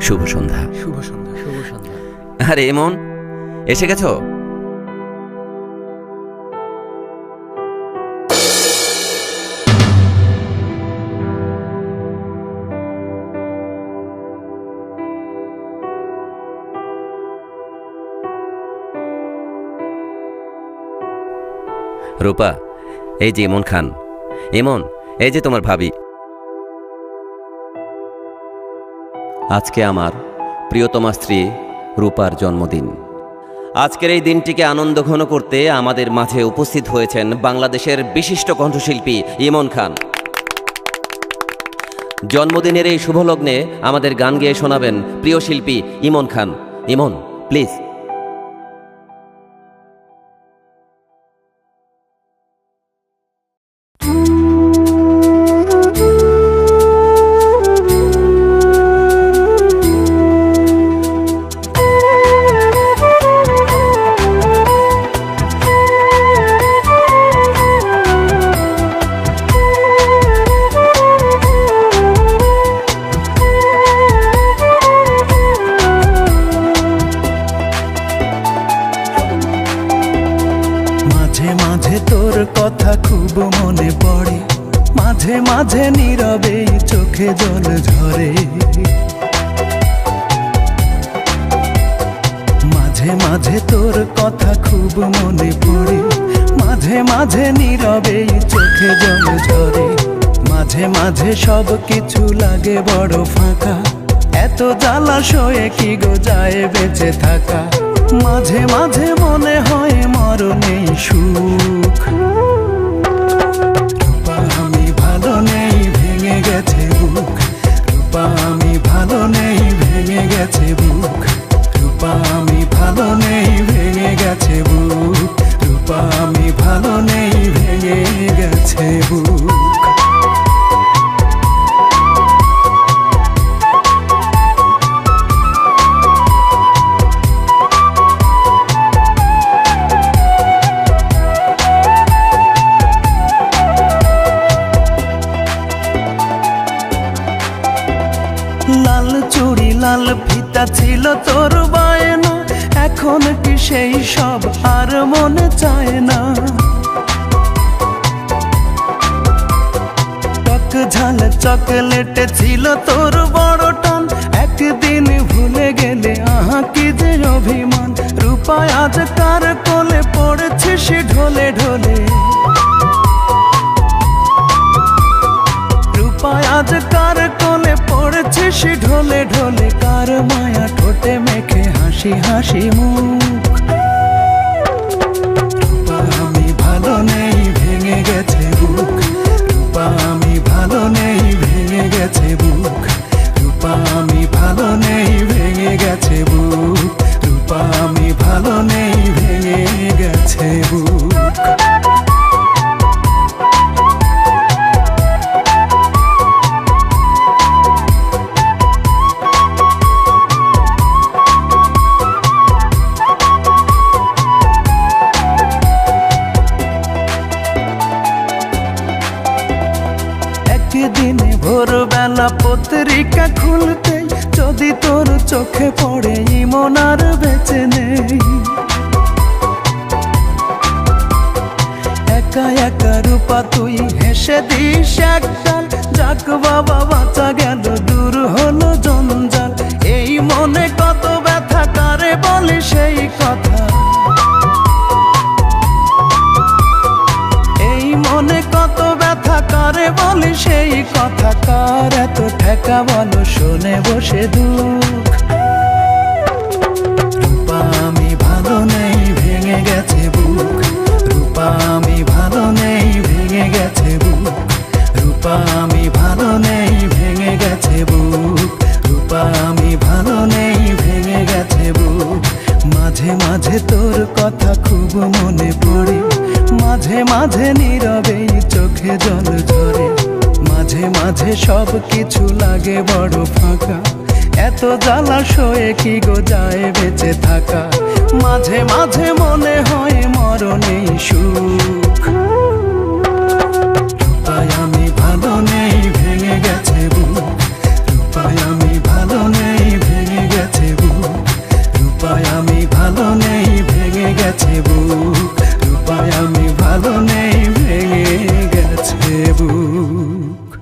শুভ সন্ধ্যা। শুভ সন্ধ্যা। শুভ সন্ধ্যা। আরে এমন এসে গেছো? রূপা, এই যে ইমন খান। ইমন, এই যে তোমার ভাবি। আজকে আমার প্রিয়তমা স্ত্রী রূপার জন্মদিন। আজকের এই দিনটিকে আনন্দঘন করতে আমাদের মাঝে উপস্থিত হয়েছেন বাংলাদেশের বিশিষ্ট কণ্ঠশিল্পী ইমন খান। জন্মদিনের এই শুভলগ্নে আমাদের গান গেয়ে শোনাবেন প্রিয় শিল্পী ইমন খান। ইমন, প্লিজ। মাঝে মাঝে তোর কথা খুব মনে পড়ে, মাঝে মাঝে নীরবে চোখে জল ঝরে। মাঝে মাঝে তোর কথা খুব মনে পড়ে, মাঝে মাঝে নীরবে চোখে জল ঝরে। মাঝে মাঝে সব কিছু লাগে বড় ফাঁকা, এত জ্বালাশয়ে কি গো যায় বেঁচে থাকা। মাঝে মাঝে মনে হয় মরণেই সুখ। রূপা আমি ভালো নেই, ভেঙে গেছে বুক। রূপা আমি ভালো নেই, ভেঙে গেছে বুক। রূপা আমি ভালো নেই, ভেঙে গেছে বুক। রূপা আমি ভালো নেই, ভেঙে গেছে বুক। লাল চুড়ি লাল ফিতা ছিল তোর বায়না, এখন কি সেই সব আর মনে চায় না। টক ঝাল চকলেটে ছিল তোর বড় টান, একদিন ভুলে গেলে আহা কি যে অভিমান। রূপা আজ কার কোলে পড়েছিস ঢলে ঢলে। রূপা আজ কার কোলে পড়েছিস ঢলে ঢলে। কার মায়া ঠোঁটে মেখে হাসি হাসি মুখ। রূপা আমি ভালো নেই, ভেঙে গেছে বুক। রূপা আমি ভালো নেই, ভেঙে গেছে বুক। রূপা আমি ভালো নেই, ভেঙে গেছে বুক। রূপা আমি ভালো নেই, ভেঙে গেছে বুক। একদিন ভোরবেলা পত্রিকা খুলতে যদি তোর চোখে পড়ে ইমন আর বেঁচে নেই। একা একা রূপা তুই হেসে দিস একটাল, যাক বাবা বাঁচা গেল, দূর হলো জঞ্জাল। এই মনে কত ব্যথা, কারে বলি সেই কথা। এই মনে কত ব্যথা, কারে বলি সেই কথা। কার এত ঠেকা বলো, শোনে বসে দুঃখ। রূপা আমি ভালো নেই, ভেঙে গেছে বুক। রূপা আমি ভালো নেই, ভেঙে গেছে বুক। রূপা আমি ভালো নেই, ভেঙে গেছে বুক। রূপা আমি ভালো নেই, ভেঙে গেছে বুক। মাঝে মাঝে তোর কথা খুব মনে পড়ে, মাঝে মাঝে নীরবে চোখে জল ঝরে। মাঝে মাঝে সব কিছু লাগে বড় ফাঁকা, এত জ্বালাশয়ে কি গো যায় বেঁচে থাকা। মাঝে মাঝে মনে হয় মরণেই সুখ। রূপায় আমি ভালো নেই, ভেঙে গেছে বুক। রূপায় আমি ভালো নেই, আমি ভালো নেই ভেঙে গেছে বুক, রূপায় আমি ভালো নেই ভেঙে গেছে বুক।